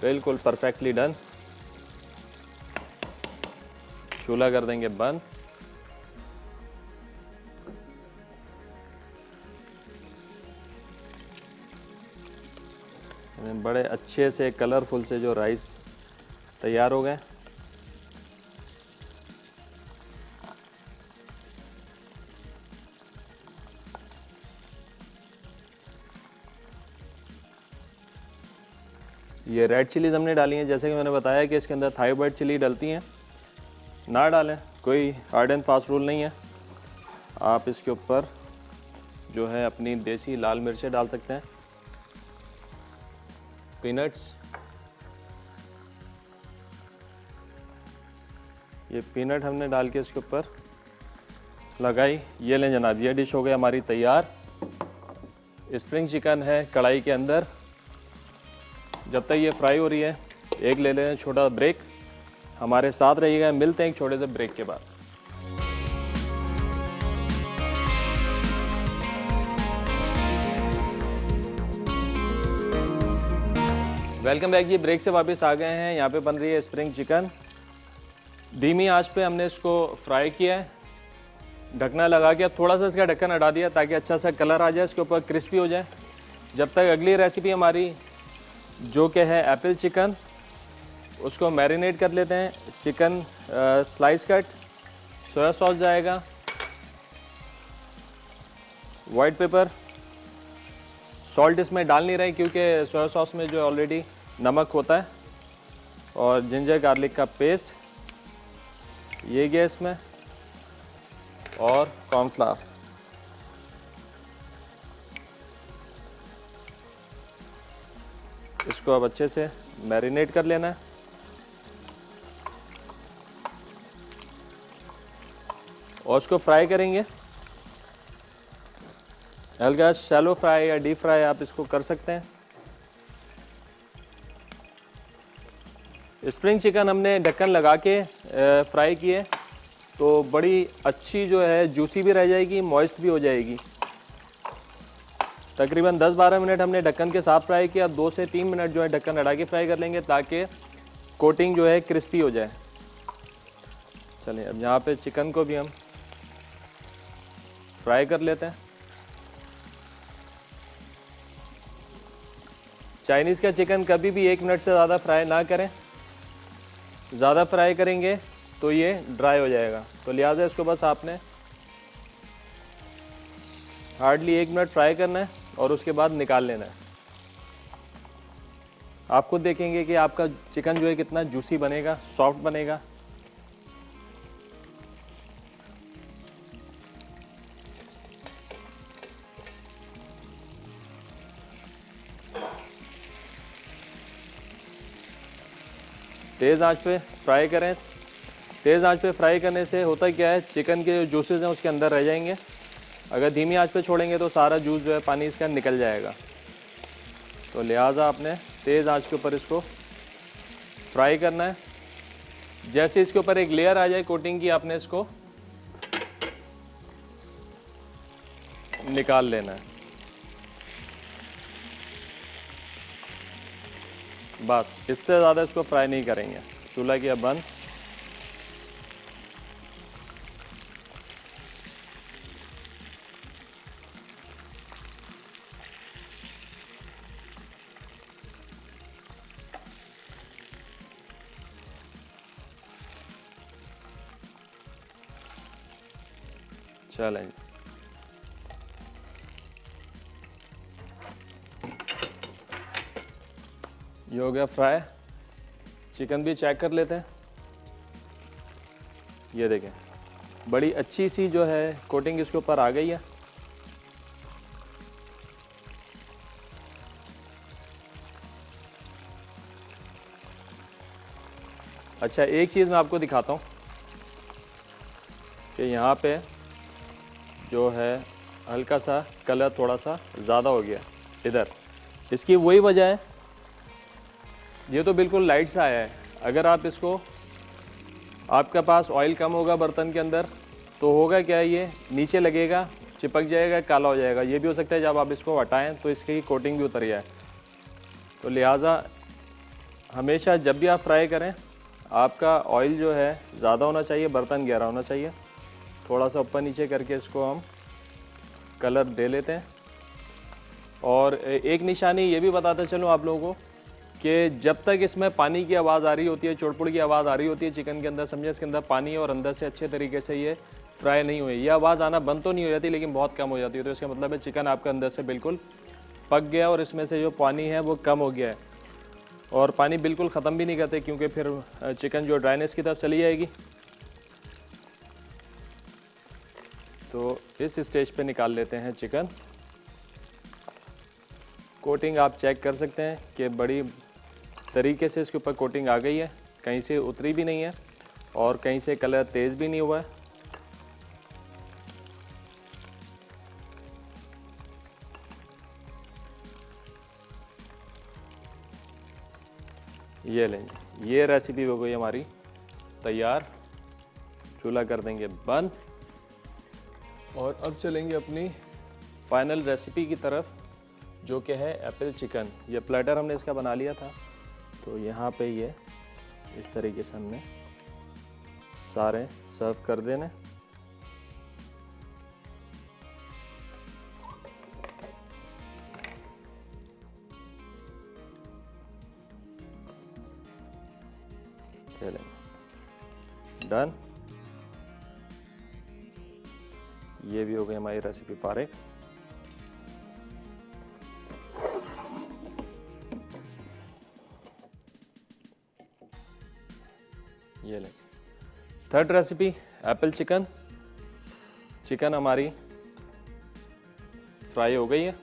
बिल्कुल परफेक्टली डन। चूल्हा कर देंगे बंद। बड़े अच्छे से कलरफुल से जो राइस तैयार हो गए। ये रेड चिलीज़ हमने डाली हैं, जैसे कि मैंने बताया कि इसके अंदर थाई वाइट चिली डलती हैं, ना डालें, कोई हार्ड एंड फास्ट रूल नहीं है। आप इसके ऊपर जो है अपनी देसी लाल मिर्चें डाल सकते हैं, पीनट्स, ये पीनट हमने डाल के इसके ऊपर लगाई। ये लें जनाब, ये डिश हो गई हमारी तैयार। स्प्रिंग चिकन है कढ़ाई के अंदर। जब तक ये फ्राई हो रही है एक ले लें छोटा ब्रेक। हमारे साथ रहिएगा, मिलते हैं एक छोटे से ब्रेक के बाद। Welcome back. ये ब्रेक से वापस आ गए हैं। यहाँ पे बन रही है स्प्रिंग चिकन। धीमी आंच पे हमने इसको फ्राई किया है, ढकना लगा के। थोड़ा सा इसका ढक्कन हटा दिया ताकि अच्छा सा कलर आ जाए, इसके ऊपर क्रिस्पी हो जाए। जब तक अगली रेसिपी हमारी जो कि है एप्पल चिकन, उसको मैरिनेट कर लेते हैं। Chicken slice cut, soya sauce जाएगा, वाइट पेपर, सॉल्ट इसमें डाल नहीं रहे क्योंकि सोया सॉस में जो ऑलरेडी नमक होता है, और जिंजर गार्लिक का पेस्ट ये गया इसमें, और कॉर्नफ्लावर। इसको अब अच्छे से मैरिनेट कर लेना है। और उसको फ्राई करेंगे, हल्का शैलो फ्राई या डीप फ्राई आप इसको कर सकते हैं। स्प्रिंग चिकन हमने ढक्कन लगा के फ्राई किए तो बड़ी अच्छी जो है जूसी भी रह जाएगी, मॉइस्ट भी हो जाएगी। तकरीबन 10-12 मिनट हमने ढक्कन के साथ फ्राई किया। 2 से 3 मिनट जो है ढक्कन हटा के फ्राई कर लेंगे ताकि कोटिंग जो है क्रिस्पी हो जाए। चलिए अब यहाँ पे चिकन को भी हम फ्राई कर लेते हैं। चाइनीज़ का चिकन कभी भी 1 मिनट से ज़्यादा फ्राई ना करें, ज़्यादा फ्राई करेंगे तो ये ड्राई हो जाएगा। तो लिहाजा इसको बस आपने हार्डली 1 मिनट फ्राई करना है और उसके बाद निकाल लेना है। आप खुद देखेंगे कि आपका चिकन जो है कितना जूसी बनेगा, सॉफ्ट बनेगा। तेज़ आंच पे फ्राई करें। तेज़ आंच पे फ्राई करने से होता क्या है, चिकन के जो जूसेस हैं उसके अंदर रह जाएंगे। अगर धीमी आंच पे छोड़ेंगे तो सारा जूस जो है पानी इसका निकल जाएगा। तो लिहाजा आपने तेज़ आंच के ऊपर इसको फ्राई करना है। जैसे इसके ऊपर एक लेयर आ जाए कोटिंग की, आपने इसको निकाल लेना है। बस इससे ज़्यादा इसको फ्राई नहीं करेंगे। चूल्हा किया बंद। चलें, ये हो गया फ्राई। चिकन भी चेक कर लेते हैं। ये देखें, बड़ी अच्छी सी जो है कोटिंग इसके ऊपर आ गई है। अच्छा, एक चीज़ मैं आपको दिखाता हूँ कि यहाँ पे जो है हल्का सा कलर थोड़ा सा ज़्यादा हो गया इधर। इसकी वही वजह है, ये तो बिल्कुल लाइट सा आया है। अगर आप इसको, आपके पास ऑयल कम होगा बर्तन के अंदर, तो होगा क्या, ये नीचे लगेगा, चिपक जाएगा, काला हो जाएगा। ये भी हो सकता है जब आप इसको हटाएं तो इसकी कोटिंग भी उतर जाए। तो लिहाजा हमेशा जब भी आप फ्राई करें, आपका ऑयल जो है ज़्यादा होना चाहिए, बर्तन गहरा होना चाहिए। थोड़ा सा ऊपर नीचे करके इसको हम कलर दे लेते हैं। और एक निशानी ये भी बताता चलूँ आप लोगों को कि जब तक इसमें पानी की आवाज़ आ रही होती है, चुड़पुड़ की आवाज़ आ रही होती है चिकन के अंदर, समझे इसके अंदर पानी है और अंदर से अच्छे तरीके से ये फ्राई नहीं हुई। ये आवाज़ आना बंद तो नहीं हो जाती, लेकिन बहुत कम हो जाती है। तो इसका मतलब है चिकन आपका अंदर से बिल्कुल पक गया और इसमें से जो पानी है वो कम हो गया है। और पानी बिल्कुल ख़त्म भी नहीं करते, क्योंकि फिर चिकन जो ड्राइनेस की तरफ चली जाएगी। तो इस स्टेज पे निकाल लेते हैं चिकन। कोटिंग आप चेक कर सकते हैं कि बड़ी तरीके से इसके ऊपर कोटिंग आ गई है, कहीं से उतरी भी नहीं है और कहीं से कलर तेज़ भी नहीं हुआ है। ये लेंगे, ये रेसिपी हो गई हमारी तैयार। चूल्हा कर देंगे बंद और अब चलेंगे अपनी फाइनल रेसिपी की तरफ, जो कि है एप्पल चिकन। ये प्लेटर हमने इसका बना लिया था। तो यहाँ पे ये इस तरीके से हमने सारे सर्व कर देने। चलें, डन। ये भी हो गई हमारी रेसिपी फारिग। ये ले third recipe, Apple chicken. Chicken हमारी फ्राई हो गई है।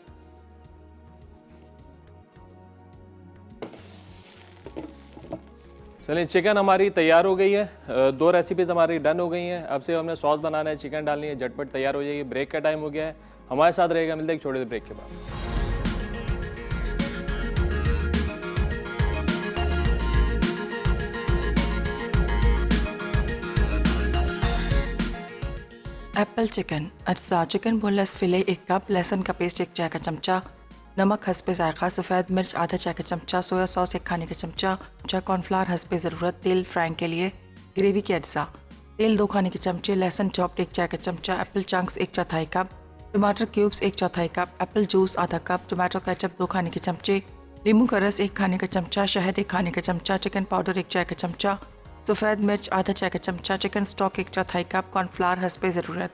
चलिए, चिकन हमारी तैयार हो गई है। दो रेसिपीज़ हमारी डन हो गई हैं। अब से हमने सॉस बनाना है, चिकन डालनी है, झटपट तैयार हो जाएगी। ब्रेक का टाइम हो गया है, हमारे साथ रहेगा। मिलते हैं एक छोटे से ब्रेक के बाद। एप्पल चिकन अज्जा: चिकन बोनलेस फिले 1 कप, लहसुन का पेस्ट 1 चाय का चमचा, नमक हस्बे जायका, सफ़ेद मिर्च आधा चाय का चमचा, सोया सॉस 1 खाने का चमचा, कॉर्नफ्लावर हस्बे ज़रूरत, तेल फ्राइंग के लिए, ग्रेवी के अज्जा, तेल 2 खाने के चमचे, लहसुन चॉप्ड 1 चाय का चमचा, एप्पल चंक्स 1/4 कप, टमाटर क्यूब्स 1/4 कप, एप्पल जूस आधा कप, टमाटो केचप 2 खाने के चमचे, नींबू का रस 1 खाने का चमचा, शहद 1 खाने का चमचा, चिकन पाउडर 1 चाय का चमचा, सफ़ेद मिर्च आधा चाय का चमचा, चिकन स्टॉक 1/4 कप, कॉर्नफ्लावर हस्बे ज़रूरत।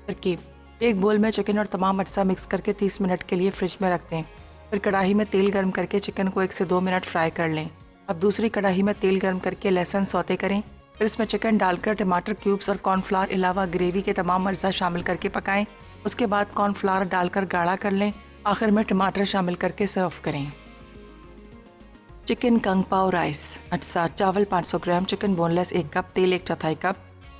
तरकीब: एक बोल में चिकन और तमाम अज्जा मिक्स करके 30 मिनट के लिए फ्रिज में रख दें। फिर कढ़ाई में तेल गर्म करके चिकन को 1 से 2 मिनट फ्राई कर लें। अब दूसरी कढ़ाई में तेल गर्म करके लहसुन सौते करें। फिर इसमें चिकन डालकर टमाटर क्यूब्स और कॉर्नफ्लावर अलावा ग्रेवी के तमाम अज्जा शामिल करके पकाएं। उसके बाद कॉर्नफ्लावर डालकर गाढ़ा कर लें। आखिर में टमाटर शामिल करके सर्व करें। चिकन कंग पाओ राइस। अज्जा: चावल 500 ग्राम, चिकन बोनलेस 1 कप, तेल 1/4 कप,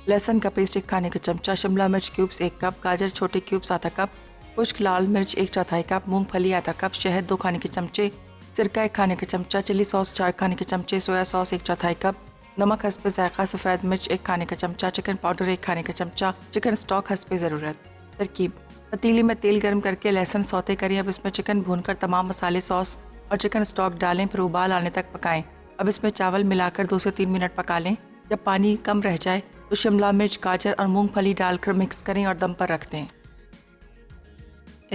लहसुन का पेस्ट 1 खाने का चमचा, शिमला मिर्च क्यूब्स 1 कप, गाजर छोटे क्यूब्स आधा कप, खुश्क लाल मिर्च 1/4 कप, मूंगफली आधा कप, शहद 2 खाने के चमचे, सिरका 1 खाने का चमचा, चिली सॉस 4 खाने के चमचे, सोया सॉस 1/4 कप, नमक हस्बे जायका, सफ़ेद मिर्च 1 खाने का चमचा, चिकन पाउडर 1 खाने का चमचा, चिकन स्टॉक हस्बे ज़रूरत। तरकीब: पतीली में तेल गर्म करके लहसुन सौते करें। अब इसमें चिकन भूनकर तमाम मसाले, सॉस और चिकन स्टॉक डालें। फिर उबाल आने तक पकाएं। अब इसमें चावल मिलाकर 2 से 3 मिनट पका लें। जब पानी कम रह जाए तो शिमला मिर्च, गाजर और मूंगफली डालकर मिक्स करें और दम पर रख दें।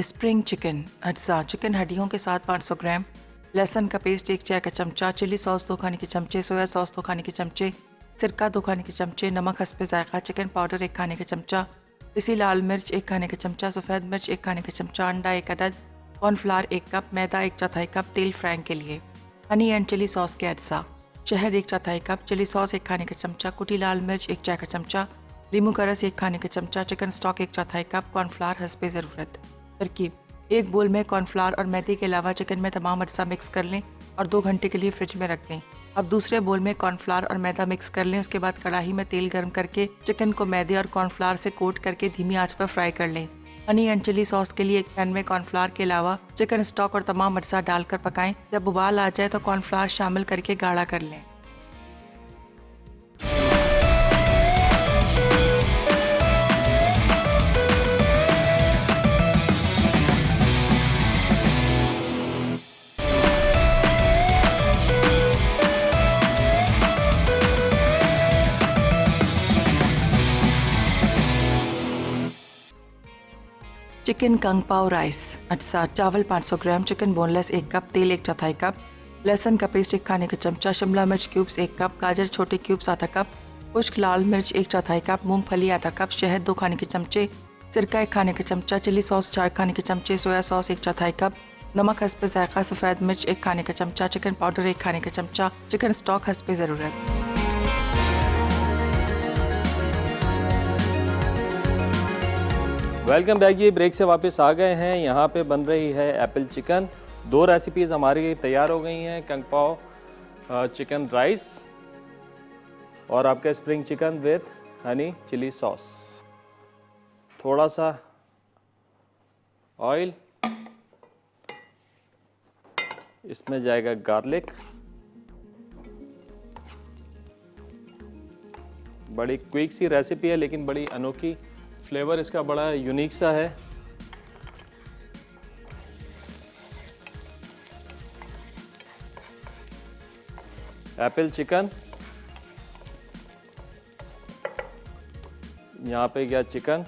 Spring chicken. अज्जा: चिकन हड्डियों के साथ 500 ग्राम, लहसुन का पेस्ट 1 चाय का चमचा, चिली सॉस 2 खाने के चमचे, सोया सॉस 2 खाने के चमचे, सिरका 2 खाने के चमचे, नमक हस्बे जायका, चिकन पाउडर 1 खाने का चमचा, पिसी लाल मिर्च 1 खाने का चमचा, सफ़ेद मिर्च 1 खाने का चमचा, अंडा 1 अदद, कॉर्नफ्लावर 1 कप, मैदा 1/4 कप, तेल फ्राइंग के लिए, हनी एंड चिली सॉस के अज्जा, शहद 1/4 कप, चिली सॉस 1 खाने का चमचा, कुटी लाल मिर्च 1 चाय का चमचा, नींबू का रस 1 खाने का चमचा, चिकन स्टॉक 1/4 कप, कॉर्नफ्लावर हस्बे ज़रूरत। तरकीब: एक बोल में कॉर्नफ्लावर और मैदे के अलावा चिकन में तमाम अज्जा मिक्स कर लें और 2 घंटे के लिए फ्रिज में रख दें। अब दूसरे बोल में कॉर्नफ्लावर और मैदा मिक्स कर लें। उसके बाद कढ़ाई में तेल गर्म करके चिकन को मैदे और कॉर्नफ्लावर से कोट करके धीमी आंच पर फ्राई कर लें। हनी एंड चिली सॉस के लिए एक पैन में कॉर्नफ्लावर के अलावा चिकन स्टॉक और तमाम अज्जा डालकर पकाएं। जब उबाल आ जाए तो कॉर्नफ्लावर शामिल करके गाढ़ा कर लें। चिकन कंग पाओ राइस। अज्जा: चावल 500 ग्राम, चिकन बोनलेस 1 कप, तेल 1/4 कप, लहसुन का पेस्ट 1 खाने का चमचा, शिमला मिर्च क्यूब्स 1 कप, गाजर छोटे क्यूब्स आधा कप, खुश्क लाल मिर्च 1/4 कप, मूंगफली आधा कप, शहद 2 खाने के चमचे, सिरका 1 खाने का चमचा, चिली सॉस 4 खाने के चमचे, सोया सॉस 1/4 कप, नमक हस्बे जायका, सफ़ेद मिर्च 1 खाने का चमचा, चिकन पाउडर 1 खाने का चमचा, चिकन स्टॉक हस्बे ज़रूरत। Welcome back. ये ब्रेक से वापस आ गए हैं। यहाँ पे बन रही है एप्पल चिकन। 2 रेसिपीज़ हमारी तैयार हो गई हैं, कंग पाओ चिकन राइस और आपका spring chicken with honey chilli sauce. थोड़ा सा ऑयल, इसमें जाएगा गार्लिक, बड़ी क्विक सी रेसिपी है लेकिन बड़ी अनोखी, फ्लेवर इसका बड़ा यूनिक सा है। एप्पल चिकन, यहाँ पे गया चिकन,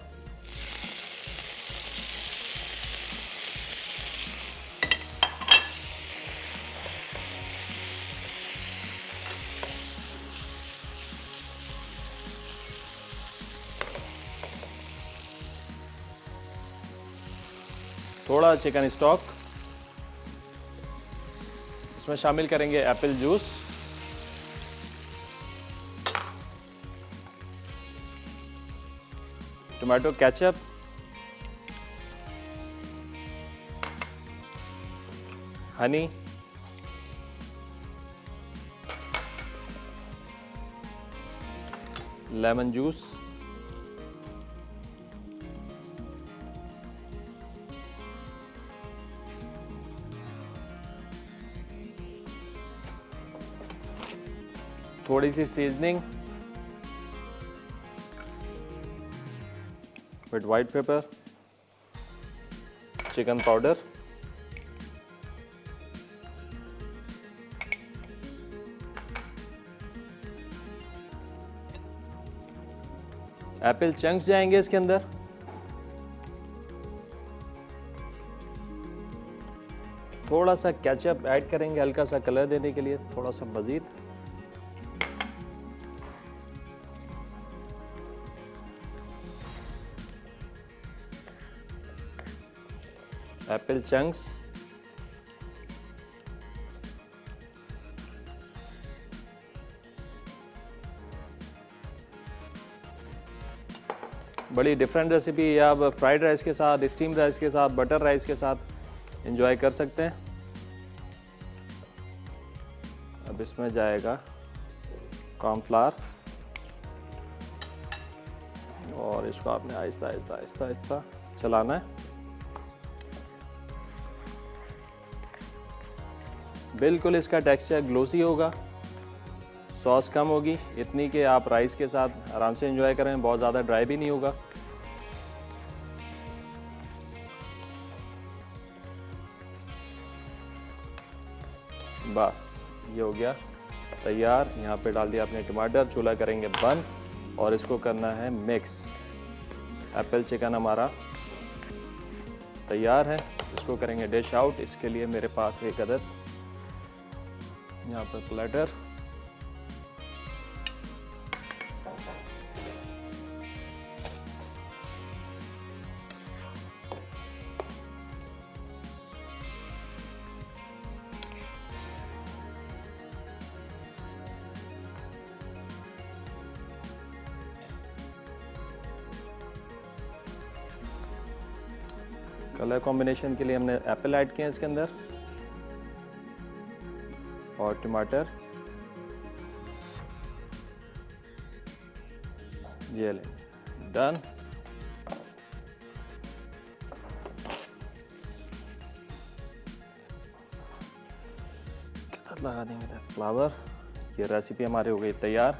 थोड़ा चिकन स्टॉक, इसमें शामिल करेंगे apple juice, tomato ketchup, honey, lemon juice, थोड़ी सी seasoning with white pepper, chicken powder, apple chunks जाएंगे इसके अंदर, थोड़ा सा केचप ऐड करेंगे हल्का सा कलर देने के लिए, थोड़ा सा मज़ीद। एप्पल चंक्स, बड़ी डिफरेंट रेसिपी है। आप फ्राइड राइस के साथ, स्टीम राइस के साथ, बटर राइस के साथ एंजॉय कर सकते हैं। अब इसमें जाएगा कॉर्नफ्लावर और इसको आपने आहिस्ता आहिस्ता आहिस्ता आहिस्ता चलाना है। बिल्कुल इसका टेक्सचर ग्लोसी होगा, सॉस कम होगी, इतनी कि आप राइस के साथ आराम से एंजॉय करें, बहुत ज़्यादा ड्राई भी नहीं होगा। बस ये हो गया तैयार। यहाँ पे डाल दिया आपने टमाटर, चूल्हा करेंगे बंद और इसको करना है मिक्स। एप्पल चिकन हमारा तैयार है, इसको करेंगे डिश आउट। इसके लिए मेरे पास एक अदद यहाँ पर प्लेटर, कलर कॉम्बिनेशन के लिए हमने एप्पल ऐड किए हैं इसके अंदर और टमाटर। ये ले, डन। लगा देंगे फ्लावर। ये रेसिपी हमारी हो गई तैयार।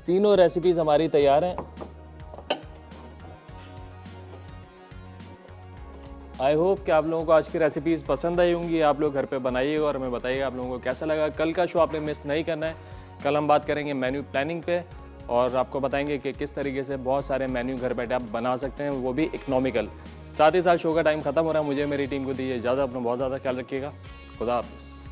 तीनों रेसिपीज हमारी तैयार हैं। आई होप कि आप लोगों को आज की रेसिपीज़ पसंद आई होंगी। आप लोग घर पे बनाइएगा और हमें बताइएगा आप लोगों को कैसा लगा। कल का शो आपने मिस नहीं करना है। कल हम बात करेंगे मेन्यू प्लानिंग पे और आपको बताएंगे कि किस तरीके से बहुत सारे मेन्यू घर बैठे आप बना सकते हैं, वो भी इकनॉमिकल। साथ ही साथ शो का टाइम खत्म हो रहा है। मुझे मेरी टीम को दीजिए इजाज़त। अपना बहुत ज़्यादा ख्याल रखिएगा। खुदा हाफिज़।